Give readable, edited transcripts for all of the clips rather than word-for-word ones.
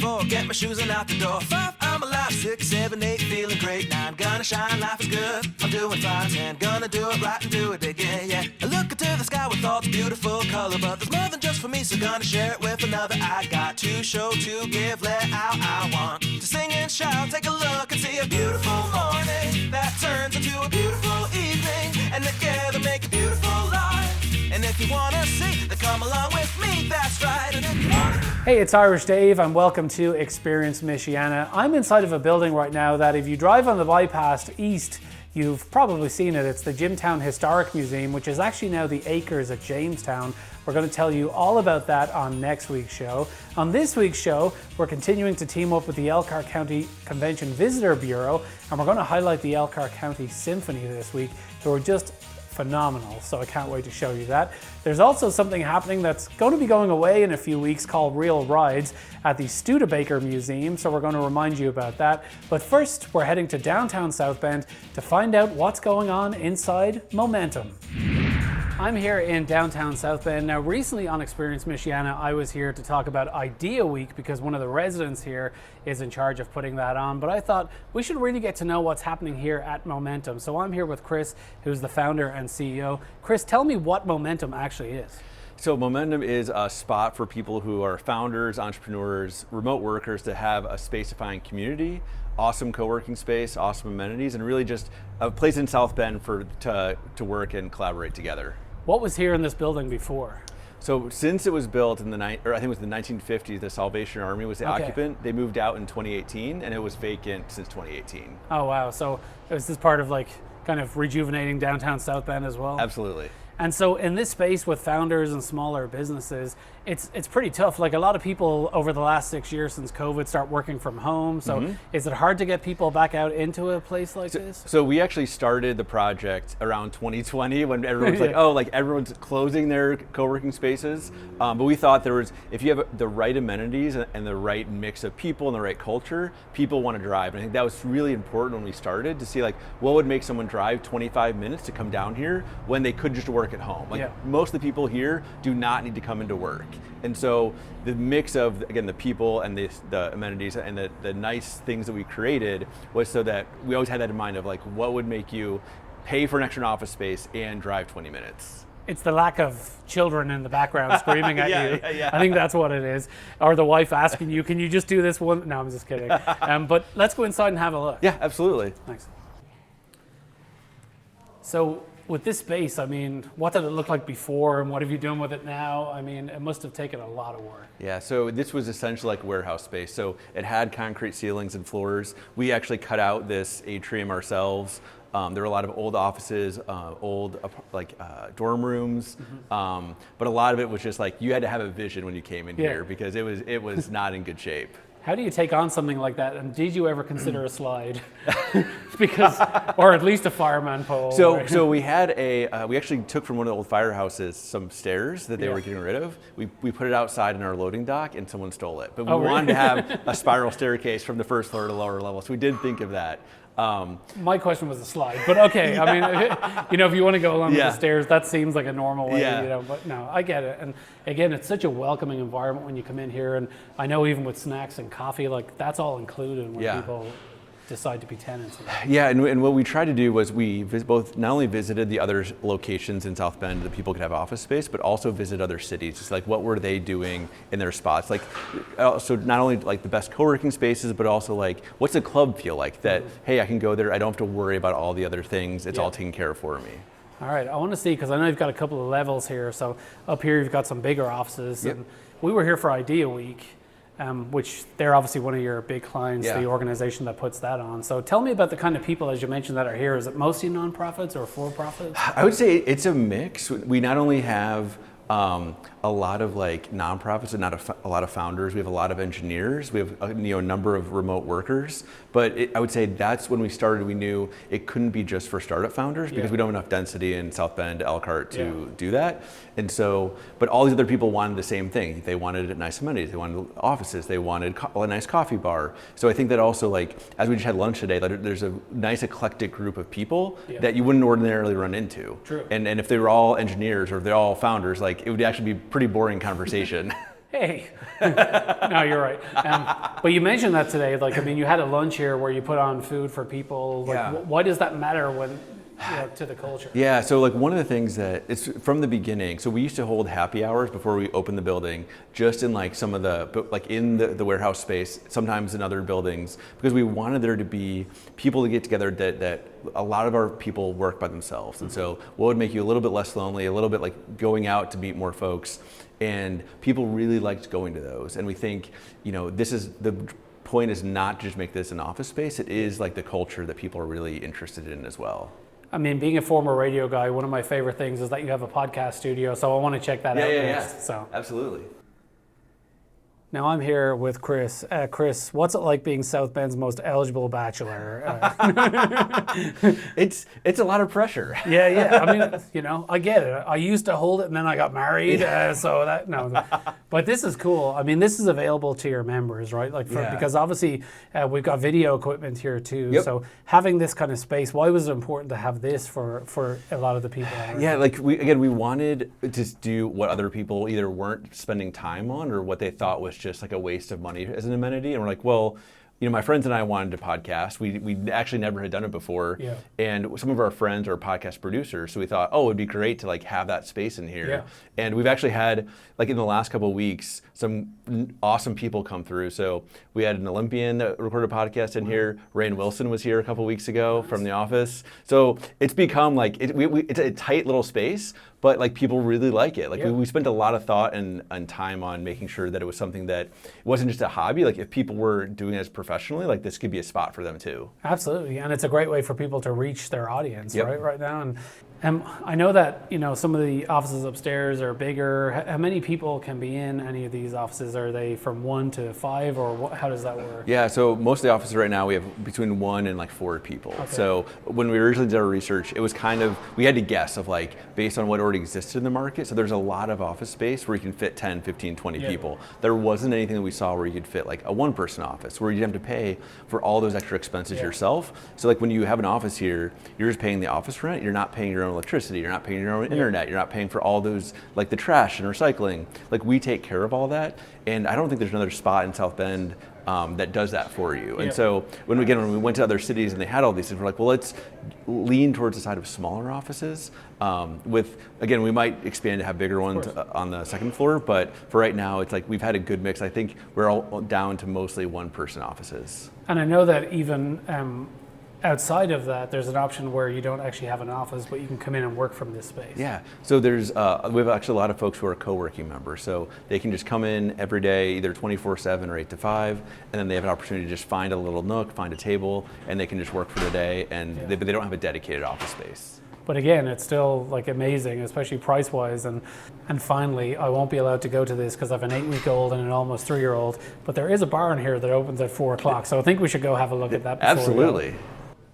4, get my shoes and out the door. 5, I'm alive. 6, 7, 8, feeling great. 9, gonna shine, life is good. I'm doing fine. 10, gonna do it right and do it again, yeah. I look into the sky with all the beautiful color, but there's more than just for me, so gonna share it with another. I got to show, to give, let out. I want to sing and shout. Take a look and see a beautiful morning that turns into a beautiful evening, and together make a beautiful life. And if you wanna see, then come along with me, that's right. And if you wanna... Hey, it's Irish Dave and welcome to Experience Michiana. I'm inside of a building right now that if you drive on the bypass east, you've probably seen it. It's the Jimtown Historic Museum, which is actually now the Acres at Jamestown. We're going to tell you all about that on next week's show. On this week's show, we're continuing to team up with the Elkhart County Convention Visitor Bureau, and we're going to highlight the Elkhart County Symphony this week, who are just phenomenal, so I can't wait to show you that. There's also something happening that's going to be going away in a few weeks called Real Rides at the Studebaker Museum, so we're going to remind you about that. But first, we're heading to downtown South Bend to find out what's going on inside Momentum. I'm here in downtown South Bend. Now, recently on Experience Michiana, I was here to talk about Idea Week because one of the residents here is in charge of putting that on. But I thought we should really get to know what's happening here at Momentum. So I'm here with Chris, who's the founder and CEO. Chris, tell me what Momentum actually is. So Momentum is a spot for people who are founders, entrepreneurs, remote workers to have a space to find community, awesome co-working space, awesome amenities, and really just a place in South Bend to work and collaborate together. What was here in this building before? So since it was built in I think it was the 1950s, the Salvation Army was the occupant. They moved out in 2018 and it was vacant since 2018. Oh wow, so is this part of like kind of rejuvenating downtown South Bend as well? Absolutely. And so in this space with founders and smaller businesses, it's pretty tough. Like a lot of people over the last 6 years since COVID start working from home. So is it hard to get people back out into a place like this? So we actually started the project around 2020 when everyone's like, oh, like everyone's closing their co-working spaces. But we thought if you have the right amenities and the right mix of people and the right culture, people want to drive. And I think that was really important when we started to see like what would make someone drive 25 minutes to come down here when they could just work at home. Like most of the people here do not need to come into work. And so the mix of, again, the people and the amenities and the nice things that we created was so that we always had that in mind of like what would make you pay for an extra office space and drive 20 minutes. It's the lack of children in the background screaming at you. Yeah. I think that's what it is. Or the wife asking you, can you just do this one? No, I'm just kidding. But let's go inside and have a look. Yeah, absolutely. Thanks. So with this space, I mean, what did it look like before and what have you done with it now? I mean, it must have taken a lot of work. Yeah, so this was essentially like warehouse space. So it had concrete ceilings and floors. We actually cut out this atrium ourselves. There were a lot of old offices, old dorm rooms, but a lot of it was just like you had to have a vision when you came in here because it was not in good shape. How do you take on something like that? And did you ever consider a slide? Or at least a fireman pole? So we had we actually took from one of the old firehouses some stairs that they were getting rid of. We put it outside in our loading dock and someone stole it. But we wanted to have a spiral staircase from the first floor to lower level. So we did think of that. My question was a slide, but okay. I mean, if you want to go along with the stairs, that seems like a normal way, but no, I get it. And again, it's such a welcoming environment when you come in here. And I know even with snacks and coffee, like that's all included when people decide to be tenants. Yeah, and what we tried to do was we both not only visited the other locations in South Bend that people could have office space, but also visit other cities. Just like what were they doing in their spots? Like, so not only like the best co-working spaces, but also like what's a club feel like that? Hey, I can go there. I don't have to worry about all the other things. It's all taken care of for me. All right, I want to see because I know you've got a couple of levels here. So up here you've got some bigger offices, and we were here for Idea Week. Which they're obviously one of your big clients, the organization that puts that on. So tell me about the kind of people, as you mentioned, that are here. Is it mostly nonprofits or for-profits? I would say it's a mix. We not only have a lot of like nonprofits and not a lot of founders. We have a lot of engineers. We have a number of remote workers. But I would say that's when we started. We knew it couldn't be just for startup founders because we don't have enough density in South Bend, Elkhart to do that. And so, but all these other people wanted the same thing. They wanted nice amenities. They wanted offices. They wanted a nice coffee bar. So I think that also, like, as we just had lunch today, there's a nice eclectic group of people that you wouldn't ordinarily run into. True. And if they were all engineers or they're all founders, like it would actually be pretty boring conversation. Hey, no, you're right. But you mentioned that today. Like, I mean, you had a lunch here where you put on food for people. Like, Yeah. why does that matter when to the culture? Yeah, so like one of the things that it's from the beginning, so we used to hold happy hours before we opened the building, just in like some of like in the warehouse space, sometimes in other buildings, because we wanted there to be people to get together that a lot of our people work by themselves. And so what would make you a little bit less lonely, a little bit like going out to meet more folks, and people really liked going to those. And we think, this is the point is not to just make this an office space, it is like the culture that people are really interested in as well. I mean, being a former radio guy, one of my favorite things is that you have a podcast studio, so I want to check that out next. Yeah. So. Absolutely. Now I'm here with Chris. Chris, what's it like being South Bend's most eligible bachelor? It's a lot of pressure. Yeah. I mean, I get it. I used to hold it and then I got married. But this is cool. I mean, this is available to your members, right? Because obviously we've got video equipment here too. Yep. So having this kind of space, why was it important to have this for a lot of the people? Yeah, like we wanted to do what other people either weren't spending time on or what they thought was just like a waste of money as an amenity. And we're like, well, my friends and I wanted to podcast. We actually never had done it before. Yeah. And some of our friends are podcast producers. So we thought, it'd be great to like have that space in here. Yeah. And we've actually had, like in the last couple of weeks, some awesome people come through. So we had an Olympian that recorded a podcast in here. Rainn Wilson was here a couple of weeks ago from The Office. So it's become like, it's a tight little space, but like people really like it. Like we spent a lot of thought and time on making sure that it was something that it wasn't just a hobby. Like if people were doing it as professionally, like this could be a spot for them too. Absolutely, and it's a great way for people to reach their audience, Yep. right now. And I know that some of the offices upstairs are bigger. How many people can be in any of these offices? Are they from 1 to 5, or how does that work? Yeah, so most of the offices right now we have between 1 and like 4 people. Okay. So when we originally did our research, it was we had to guess of like based on what already existed in the market. So there's a lot of office space where you can fit 10, 15, 20 people. There wasn't anything that we saw where you could fit like a one-person office where you'd have to pay for all those extra expenses yourself. So like when you have an office here, you're just paying the office rent. You're not paying your own electricity. You're not paying your own internet. You're not paying for all those like the trash and recycling. Like we take care of all that. And I don't think there's another spot in South Bend that does that for you. And so when we went to other cities and they had all these things, we're like, well, let's lean towards the side of smaller offices. We might expand to have bigger ones on the second floor, but for right now, it's like we've had a good mix. I think we're all down to mostly one-person offices. And I know that even outside of that, there's an option where you don't actually have an office, but you can come in and work from this space. Yeah, so there's we have actually a lot of folks who are co-working members, so they can just come in every day, either 24/7 or 8 to 5, and then they have an opportunity to just find a little nook, find a table, and they can just work for the day, and they don't have a dedicated office space. But again, it's still like amazing, especially price-wise. And finally, I won't be allowed to go to this because I have an 8-week-old and an almost 3-year-old. But there is a bar in here that opens at 4 o'clock, so I think we should go have a look at that. Absolutely.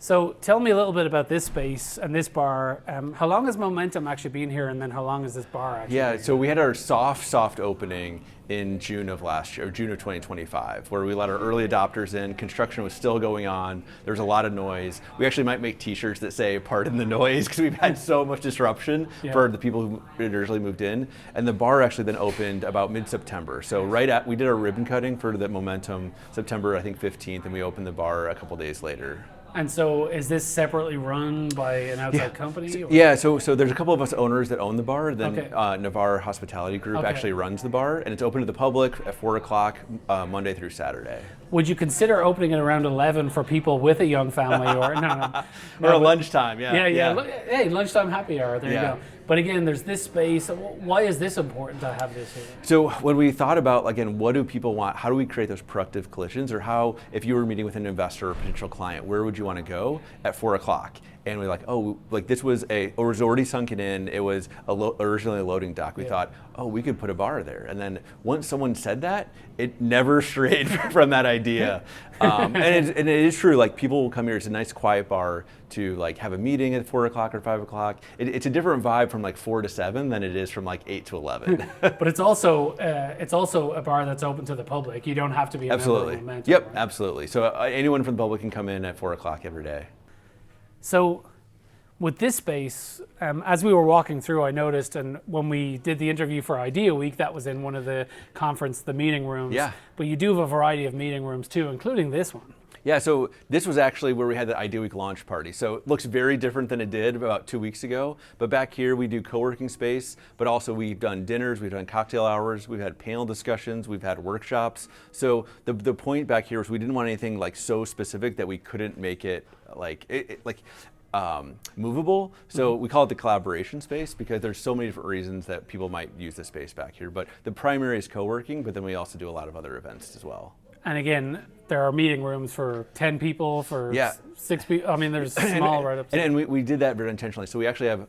So tell me a little bit about this space and this bar. How long has Momentum actually been here, and then how long has this bar actually been here? So we had our soft opening in June of last year, or June of 2025, where we let our early adopters in. Construction was still going on. There was a lot of noise. We actually might make t-shirts that say "Pardon the noise" because we've had so much disruption for the people who originally moved in. And the bar actually then opened about mid-September. So we did our ribbon cutting for the Momentum September, I think 15th, and we opened the bar a couple days later. And so is this separately run by an outside company? So there's a couple of us owners that own the bar. Then Navarre Hospitality Group actually runs the bar, and it's open to the public at 4 o'clock Monday through Saturday. Would you consider opening it around 11 for people with a young family, or no? Or lunchtime, Yeah. Hey, lunchtime happy hour. There you go. But again, there's this space. Why is this important to have this here? So when we thought about, again, what do people want? How do we create those productive collisions? Or how, if you were meeting with an investor or potential client, where would you want to go at 4 o'clock? And we're like, this was already sunken in. It was originally a loading dock. We thought, we could put a bar there. And then once someone said that, it never strayed from that idea. And it is true. Like people will come here. It's a nice quiet bar to like have a meeting at 4 o'clock or 5 o'clock. It's a different vibe from like 4 to 7 than it is from like 8 to 11. But it's also a bar that's open to the public. You don't have to be a member of Momentum. Yep, absolutely. So anyone from the public can come in at 4 o'clock every day. So With this space, as we were walking through, I noticed, and when we did the interview for Idea Week, that was in one of the conference, the meeting rooms. Yeah. But you do have a variety of meeting rooms too, including this one. Yeah, so this was actually where we had the Idea Week launch party. So it looks very different than it did about 2 weeks ago. But back here we do co-working space, but also we've done dinners, we've done cocktail hours, we've had panel discussions, we've had workshops. So the point back here was we didn't want anything like so specific that we couldn't make it movable. So we call it the collaboration space because there's so many different reasons that people might use the space back here. But the primary is co-working, but then we also do a lot of other events as well. And again, there are meeting rooms for 10 people, for 6 people. I mean, there's small right up. And we did that very intentionally. So we actually have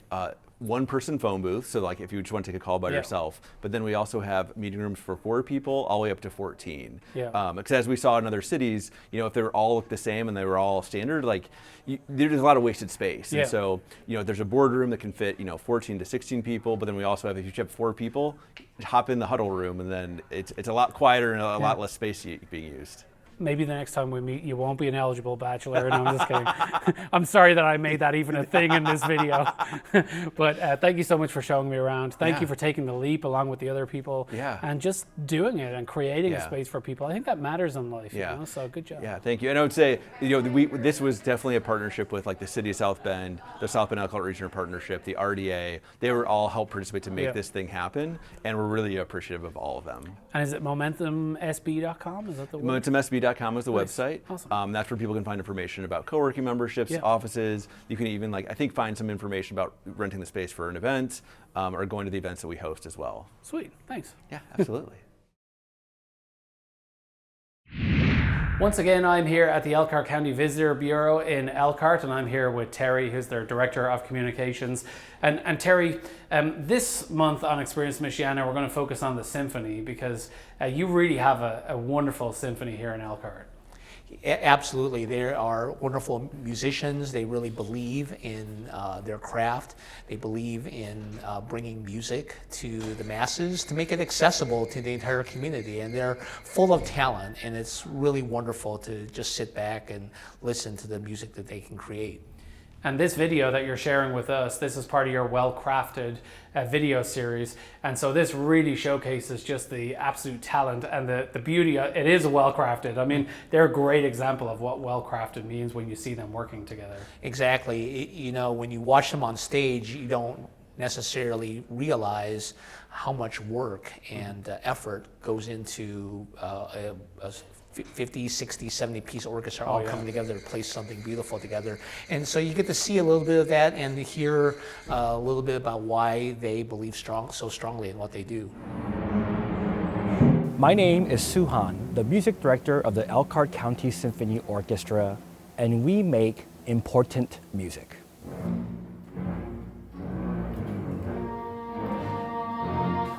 one-person phone booth, so like if you just want to take a call by yourself, but then we also have meeting rooms for 4 people all the way up to 14. Because as we saw in other cities, if they were all look the same and they were all standard, there's a lot of wasted space. And so, there's a boardroom that can fit, 14 to 16 people, but then we also have, if you have 4 people, hop in the huddle room, and then it's a lot quieter and a lot less space being used. Maybe the next time we meet, you won't be an eligible bachelor. No, I'm just kidding. I'm sorry that I made that even a thing in this video. But thank you so much for showing me around. Thank you for taking the leap along with the other people and just doing it and creating a space for people. I think that matters in life, so good job. Yeah, thank you. And I would say, this was definitely a partnership with like the City of South Bend, the South Bend Elkhart Regional Partnership, the RDA. They were all helped participate to make this thing happen, and we're really appreciative of all of them. And is it momentumsb.com? Is that the word? MomentumSB.com is the website. Awesome. That's where people can find information about co-working memberships, offices. You can even find some information about renting the space for an event or going to the events that we host as well. Sweet, thanks. Yeah, absolutely. Once again, I'm here at the Elkhart County Visitor Bureau in Elkhart, and I'm here with Terry, who's their Director of Communications. And Terry, this month on Experience Michiana, we're going to focus on the symphony because you really have a wonderful symphony here in Elkhart. Absolutely. There are wonderful musicians. They really believe in their craft. They believe in bringing music to the masses to make it accessible to the entire community. And they're full of talent, and it's really wonderful to just sit back and listen to the music that they can create. And this video that you're sharing with us, this is part of your well-crafted video series. And so this really showcases just the absolute talent and the beauty. It is well-crafted. I mean, they're a great example of what well-crafted means when you see them working together. Exactly. When you watch them on stage, you don't necessarily realize how much work and effort goes into a 50, 60, 70 piece orchestra all coming together to play something beautiful together. And so you get to see a little bit of that and to hear a little bit about why they believe so strongly in what they do. My name is Suhan, the music director of the Elkhart County Symphony Orchestra, and we make important music.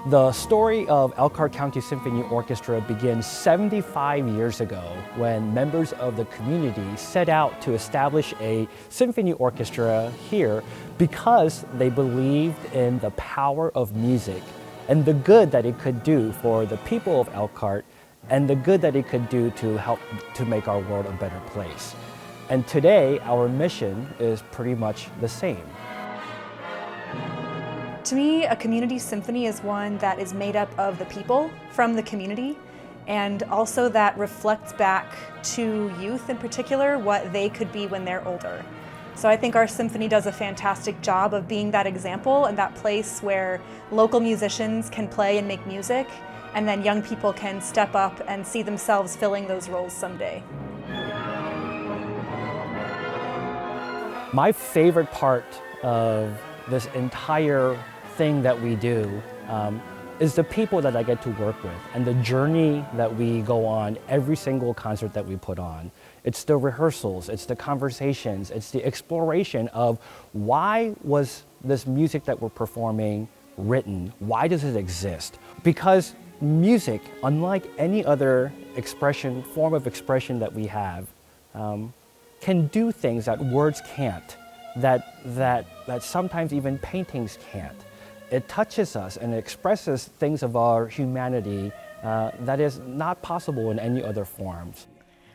The story of Elkhart County Symphony Orchestra begins 75 years ago when members of the community set out to establish a symphony orchestra here because they believed in the power of music and the good that it could do for the people of Elkhart and the good that it could do to help to make our world a better place. And today, our mission is pretty much the same. To me, a community symphony is one that is made up of the people from the community, and also that reflects back to youth in particular what they could be when they're older. So I think our symphony does a fantastic job of being that example and that place where local musicians can play and make music, and then young people can step up and see themselves filling those roles someday. My favorite part of this entire thing that we do is the people that I get to work with and the journey that we go on every single concert that we put on. It's the rehearsals, it's the conversations, it's the exploration of why was this music that we're performing written? Why does it exist? Because music, unlike any other form of expression that we have, can do things that words can't, that sometimes even paintings can't. It touches us and it expresses things of our humanity that is not possible in any other forms.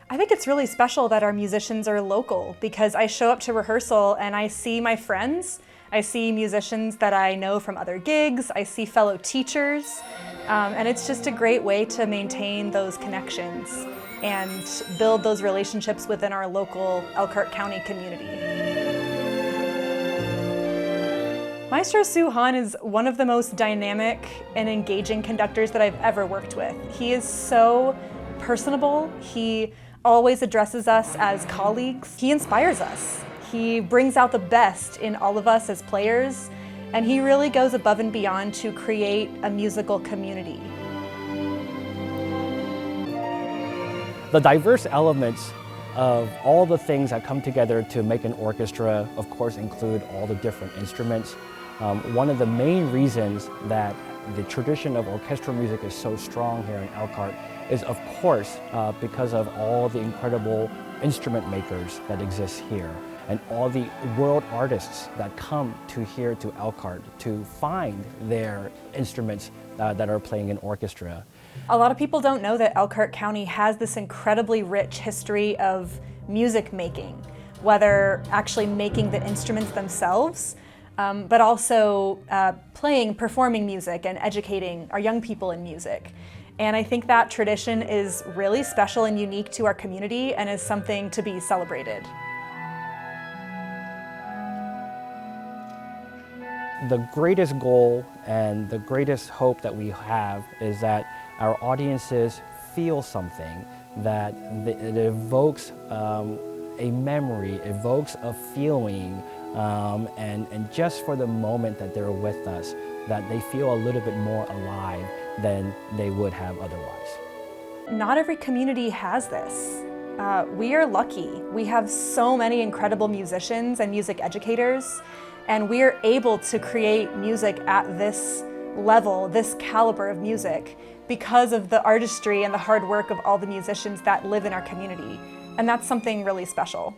I think it's really special that our musicians are local, because I show up to rehearsal and I see my friends, I see musicians that I know from other gigs, I see fellow teachers, and it's just a great way to maintain those connections and build those relationships within our local Elkhart County community. Maestro Su Han is one of the most dynamic and engaging conductors that I've ever worked with. He is so personable. He always addresses us as colleagues. He inspires us. He brings out the best in all of us as players, and he really goes above and beyond to create a musical community. The diverse elements of all the things that come together to make an orchestra, of course, include all the different instruments. One of the main reasons that the tradition of orchestral music is so strong here in Elkhart is, of course, because of all the incredible instrument makers that exist here and all the world artists that come to here to Elkhart to find their instruments that are playing in orchestra. A lot of people don't know that Elkhart County has this incredibly rich history of music making, whether actually making the instruments themselves, but also performing music and educating our young people in music. And I think that tradition is really special and unique to our community and is something to be celebrated. The greatest goal and the greatest hope that we have is that our audiences feel something, that it evokes a memory, evokes a feeling, and just for the moment that they're with us, that they feel a little bit more alive than they would have otherwise. Not every community has this. We are lucky. We have so many incredible musicians and music educators, and we are able to create music at this level, this caliber of music, because of the artistry and the hard work of all the musicians that live in our community. And that's something really special.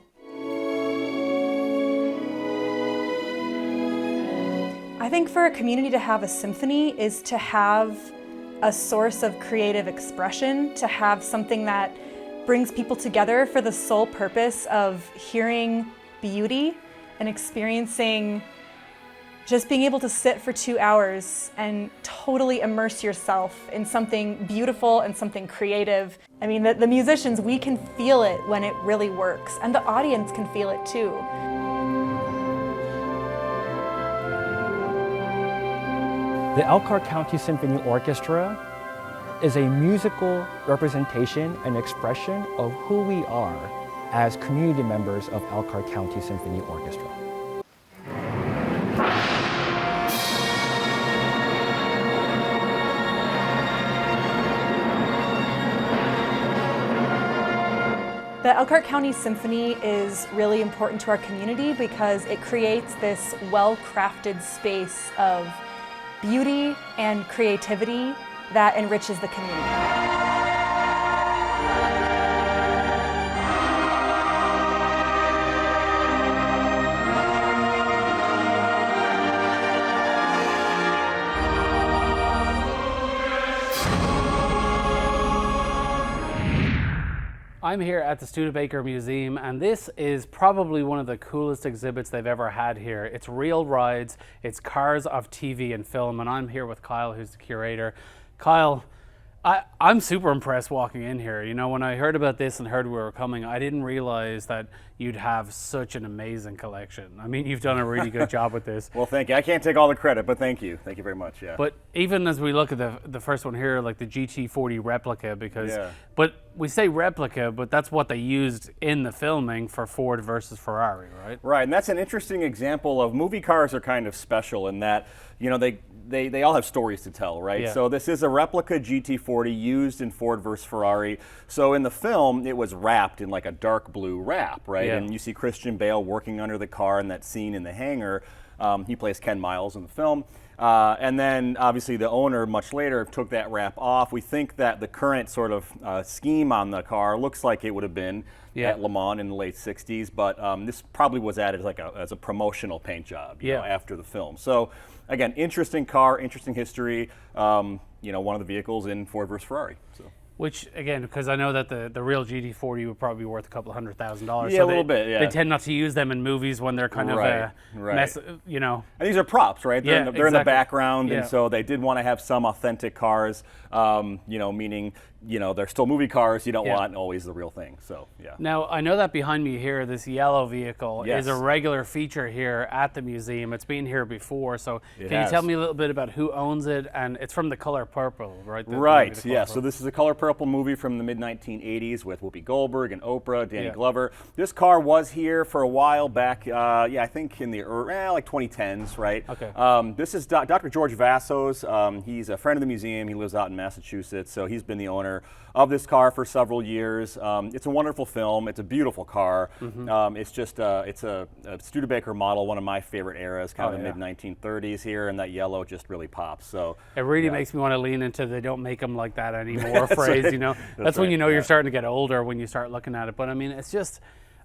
I think for a community to have a symphony is to have a source of creative expression, to have something that brings people together for the sole purpose of hearing beauty and experiencing, just being able to sit for 2 hours and totally immerse yourself in something beautiful and something creative. I mean, the musicians, we can feel it when it really works, and the audience can feel it too. The Elkhart County Symphony Orchestra is a musical representation and expression of who we are as community members of Elkhart County Symphony Orchestra. The Elkhart County Symphony is really important to our community because it creates this well-crafted space of beauty and creativity that enriches the community. I'm here at the Studebaker Museum, and this is probably one of the coolest exhibits they've ever had here. It's real rides, it's cars of TV and film, and I'm here with Kyle, who's the curator. Kyle, I'm super impressed walking in here. You know, when I heard about this and heard we were coming, I didn't realize that you'd have such an amazing collection. I mean, you've done a really good job with this. Well, thank you. I can't take all the credit, but thank you. Thank you very much, yeah. But even as we look at the first one here, like the GT40 replica, because, Yeah. but we say replica, but that's what they used in the filming for Ford versus Ferrari, right? Right, and that's an interesting example of movie cars are kind of special in that, you know, they all have stories to tell, right? Yeah. So this is a replica GT40 used in Ford versus Ferrari. So in the film, it was wrapped in like a dark blue wrap, right? Yeah. And you see Christian Bale working under the car in that scene in the hangar. He plays Ken Miles in the film. And then obviously the owner much later took that wrap off. We think that the current sort of scheme on the car looks like it would have been at Le Mans in the late 60s, but this probably was added like as a promotional paint job you know, after the film. So again, interesting car, interesting history, you know, one of the vehicles in Ford versus Ferrari. So. Which, again, because I know that the real GT40 would probably be worth a couple $100,000. Yeah, so a little bit, yeah. They tend not to use them in movies when they're kind of mess, you know. And these are props, right? They're, Yeah, they're in the exactly. background, Yeah. and so they did want to have some authentic cars, you know, meaning, you know, they're still movie cars. You don't Yeah. want always the real thing, so, yeah. Now, I know that behind me here, this yellow vehicle Yes. is a regular feature here at the museum. It's been here before, so It can you has. tell me a little bit about who owns it? And it's from the color purple, right? The Right, movie, The Color yeah. Purple. So this is a color purple movie from the mid-1980s with Whoopi Goldberg and Oprah, Danny Yeah. Glover. This car was here for a while back, yeah, I think in the like 2010s, right? Okay. This is Dr. George Vassos. He's a friend of the museum. He lives out in Massachusetts, so he's been the owner of this car for several years. It's a wonderful film. It's a beautiful car. It's just it's a Studebaker model, one of my favorite eras, kind of the mid-1930s here, and that yellow just really pops. So It really yeah. makes me want to lean into "they don't make them like that anymore" phrase. You know, that's when right, you know yeah. you're starting to get older when you start looking at it. But I mean, it's just,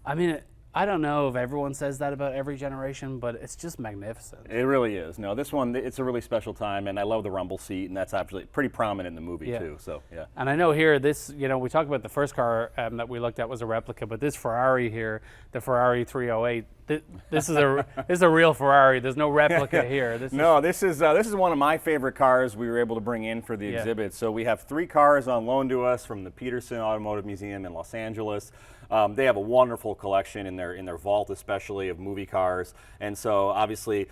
I mean, I don't know if everyone says that about every generation, but it's just magnificent. It really is. No, this one, it's a really special time, and I love the rumble seat, and that's actually pretty prominent in the movie Yeah. too. So yeah. And I know here, this, you know, we talked about the first car that we looked at was a replica, but this Ferrari here, the Ferrari 308, this is a real Ferrari. There's no replica here. This This is one of my favorite cars we were able to bring in for the Yeah. exhibit. So we have 3 cars on loan to us from the Peterson Automotive Museum in Los Angeles. They have a wonderful collection in their vault, especially of movie cars. And so obviously,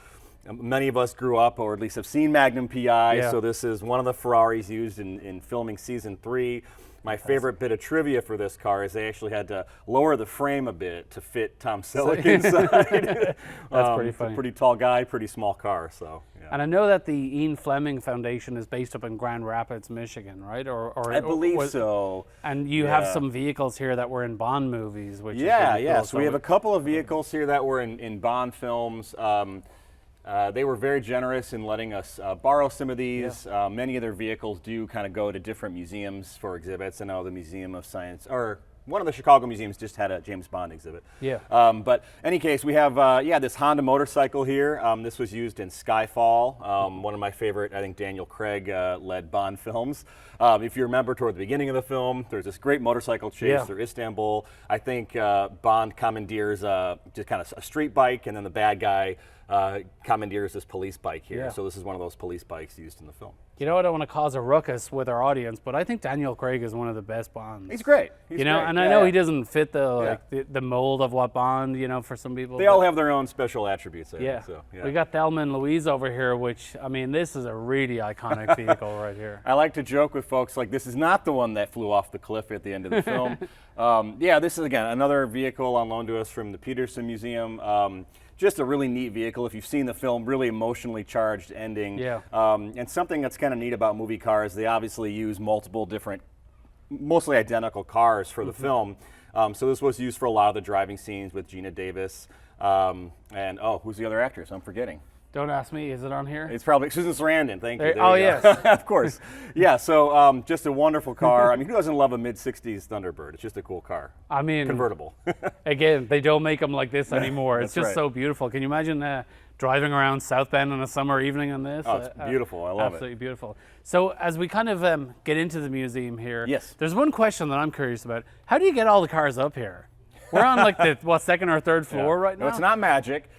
many of us grew up, or at least have seen Magnum P.I. Yeah. So this is one of the Ferraris used in filming season 3. My favorite bit of trivia for this car is they actually had to lower the frame a bit to fit Tom Selleck inside. That's pretty It's funny. a pretty tall guy, pretty small car. So yeah. And I know that the Ian Fleming Foundation is based up in Grand Rapids, Michigan, right? Or I believe so. And you have Yeah. some vehicles here that were in Bond movies, which is Yeah, pretty yeah. cool. So we have a couple of vehicles here that were in Bond films. They were very generous in letting us borrow some of these. Many of their vehicles do kind of go to different museums for exhibits. I know the Museum of Science, or one of the Chicago museums just had a James Bond exhibit. Yeah. But any case, we have this Honda motorcycle here. This was used in Skyfall, one of my favorite, I think, Daniel Craig led Bond films. If you remember toward the beginning of the film, there's this great motorcycle chase through Istanbul. I think Bond commandeers just kind of a street bike, and then the bad guy commandeers this police bike here. Yeah. So this is one of those police bikes used in the film. You know, I don't want to cause a ruckus with our audience, but I think Daniel Craig is one of the best Bonds. He's great. He's You know, great. and I know he doesn't fit the mold of what Bond, you know, for some people. They but- all have their own special attributes. Yeah. So, yeah. We got Thelma and Louise over here, which, I mean, this is a really iconic vehicle right here. I like to joke with folks like this is not the one that flew off the cliff at the end of the film. This is, again, another vehicle on loan to us from the Peterson Museum. Just a really neat vehicle. If you've seen the film, really emotionally charged ending. Yeah. And something that's kind of neat about movie cars, they obviously use multiple different, mostly identical cars for the film. So this was used for a lot of the driving scenes with Gina Davis. And who's the other actress? I'm forgetting. Don't ask me, is it on here? It's probably Susan Sarandon. Thank you. There- oh, you go. yes. Of course. Yeah. So just a wonderful car. I mean, who doesn't love a mid-'60s Thunderbird? It's just a cool car. I mean, Convertible. again, they don't make them like this anymore. It's That's just right. so beautiful. Can you imagine driving around South Bend on a summer evening on this? Oh, it's beautiful. I love it. Absolutely beautiful. So as we kind of get into the museum here, Yes. there's one question that I'm curious about. How do you get all the cars up here? We're on like the second or third floor right now? No, it's not magic.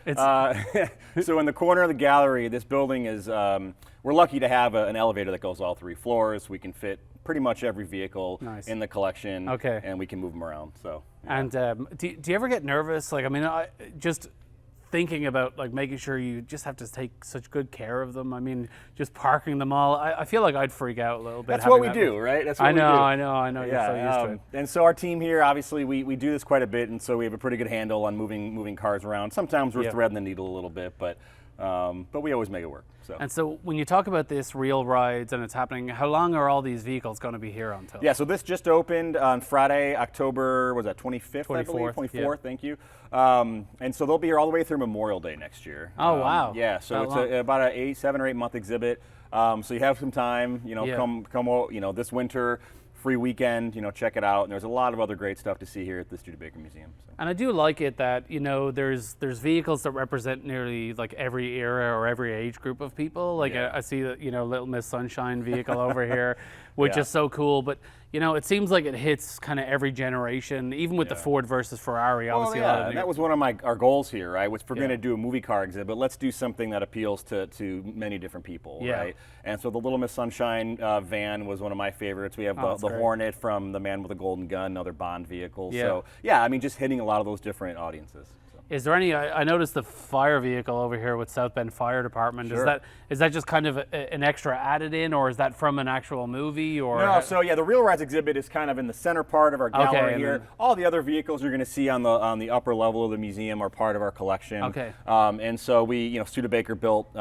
So in the corner of the gallery, this building is, we're lucky to have an elevator that goes all 3 floors. We can fit pretty much every vehicle Nice. in the collection. Okay. And we can move them around. So. And do you ever get nervous? Like, I mean, just thinking about like making sure you just have to take such good care of them. I mean, just parking them all. I feel like I'd freak out a little bit. That's what we having do, that- right? That's what I we do. know. You're so used to it. And so our team here, obviously, we do this quite a bit, and so we have a pretty good handle on moving cars around. Sometimes we're Yeah. threading the needle a little bit, but we always make it work. So. And so when you talk about this real rides and it's happening, how long are all these vehicles going to be here until? Yeah, so this just opened on Friday, October, was that 25th, I believe? 24th, 24th, yeah. thank you. And so they'll be here all the way through Memorial Day next year. Oh, wow. Yeah, so That it's long. about a 7 or 8 month exhibit. So you have some time, Yeah. come, this winter, free weekend, check it out. And there's a lot of other great stuff to see here at the Studebaker Museum. So. And I do like it that, there's vehicles that represent nearly like every era or every age group of people. Like Yeah. I see that, Little Miss Sunshine vehicle over here. which Yeah. is so cool. But you know, it seems like it hits kind of every generation, even with the Ford versus Ferrari. Obviously, a lot of and that was one of our goals here, right? Was if we're Yeah. going to do a movie car exhibit, let's do something that appeals to many different people, Yeah. right? And so the Little Miss Sunshine van was one of my favorites. We have that's the great. Hornet from The Man with the Golden Gun, another Bond vehicle. Yeah. So yeah, I mean, just hitting a lot of those different audiences. So. Is there any? I noticed the fire vehicle over here with South Bend Fire Department. Sure. Is that just kind of an extra added in, or is that from an actual movie? Or No, so yeah, the Real Rides exhibit is kind of in the center part of our gallery and here. then- All the other vehicles you're going to see on the upper level of the museum are part of our collection. Okay. And so Studebaker built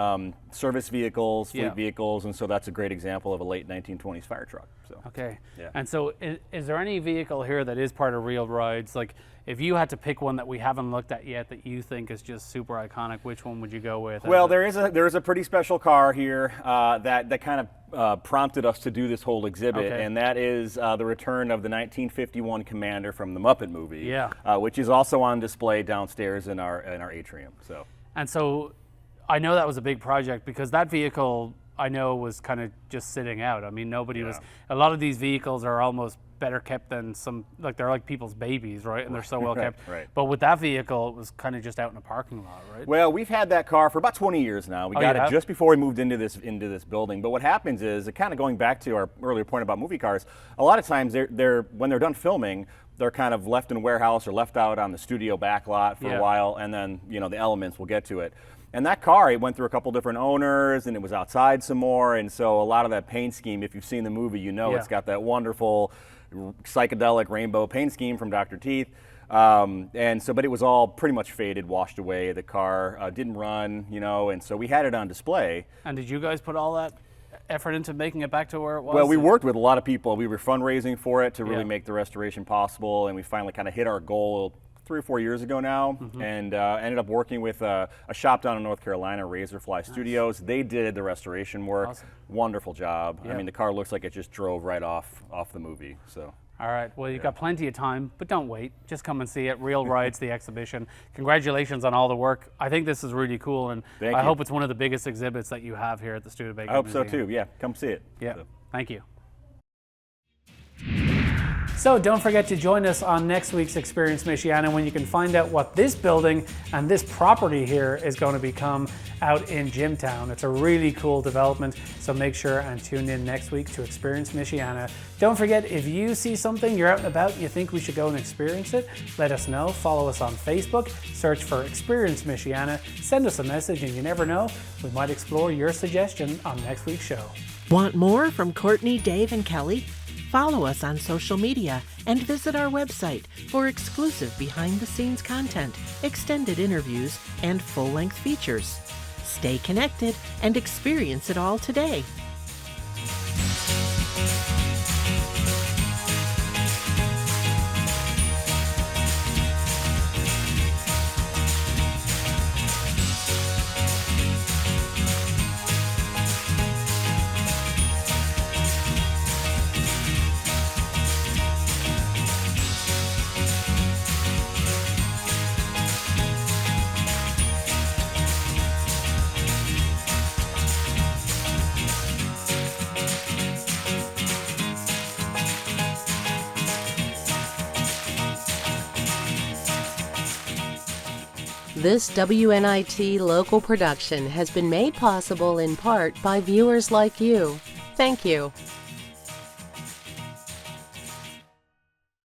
service vehicles, fleet Yeah. vehicles, and so that's a great example of a late 1920s fire truck. So. Okay. Yeah. And so, is there any vehicle here that is part of Real Rides? Like, if you had to pick one that we haven't looked at yet that you think is just super iconic, which one would you go with? Well, there is a pretty special car here that kind of prompted us to do this whole exhibit, Okay. and that is the return of the 1951 Commander from the Muppet movie, Yeah. which is also on display downstairs in our atrium. So. And so, I know that was a big project because that vehicle I know was kind of just sitting out. I mean, nobody was. A lot of these vehicles are almost better kept than some, like they're like people's babies, right? And they're so well kept. Right. But with that vehicle, it was kind of just out in a parking lot, right? Well, we've had that car for about 20 years now. We got you it have? just before we moved into this building. But what happens is, kind of going back to our earlier point about movie cars, a lot of times they're when they're done filming, they're kind of left in a warehouse or left out on the studio back lot for Yeah. a while, and then the elements will get to it. And that car, it went through a couple different owners, and it was outside some more, and so a lot of that paint scheme, if you've seen the movie, Yeah. it's got that wonderful psychedelic rainbow paint scheme from Dr. Teeth. But it was all pretty much faded, washed away. The car didn't run, and so we had it on display. And did you guys put all that effort into making it back to where it was? Well, we worked with a lot of people. We were fundraising for it to really Yeah. make the restoration possible, and we finally kind of hit our goal 3 or 4 years ago now, and ended up working with a shop down in North Carolina, Razorfly Studios. They did the restoration work. Awesome. Wonderful job. Yeah. I mean, the car looks like it just drove right off the movie. So. All right. Well, you've got plenty of time, but don't wait. Just come and see it. Real Rides, the exhibition. Congratulations on all the work. I think this is really cool, and Thank I you. hope it's one of the biggest exhibits that you have here at the Studebaker I hope Museum. so too. Yeah, come see it. Yeah. So. Thank you. So don't forget to join us on next week's Experience Michiana when you can find out what this building and this property here is going to become out in Jimtown. It's a really cool development, so make sure and tune in next week to Experience Michiana. Don't forget, if you see something, you're out and about, you think we should go and experience it, let us know. Follow us on Facebook, search for Experience Michiana, send us a message, and you never know, we might explore your suggestion on next week's show. Want more from Courtney, Dave, and Kelly? Follow us on social media and visit our website for exclusive behind-the-scenes content, extended interviews, and full-length features. Stay connected and experience it all today. This WNIT local production has been made possible in part by viewers like you. Thank you.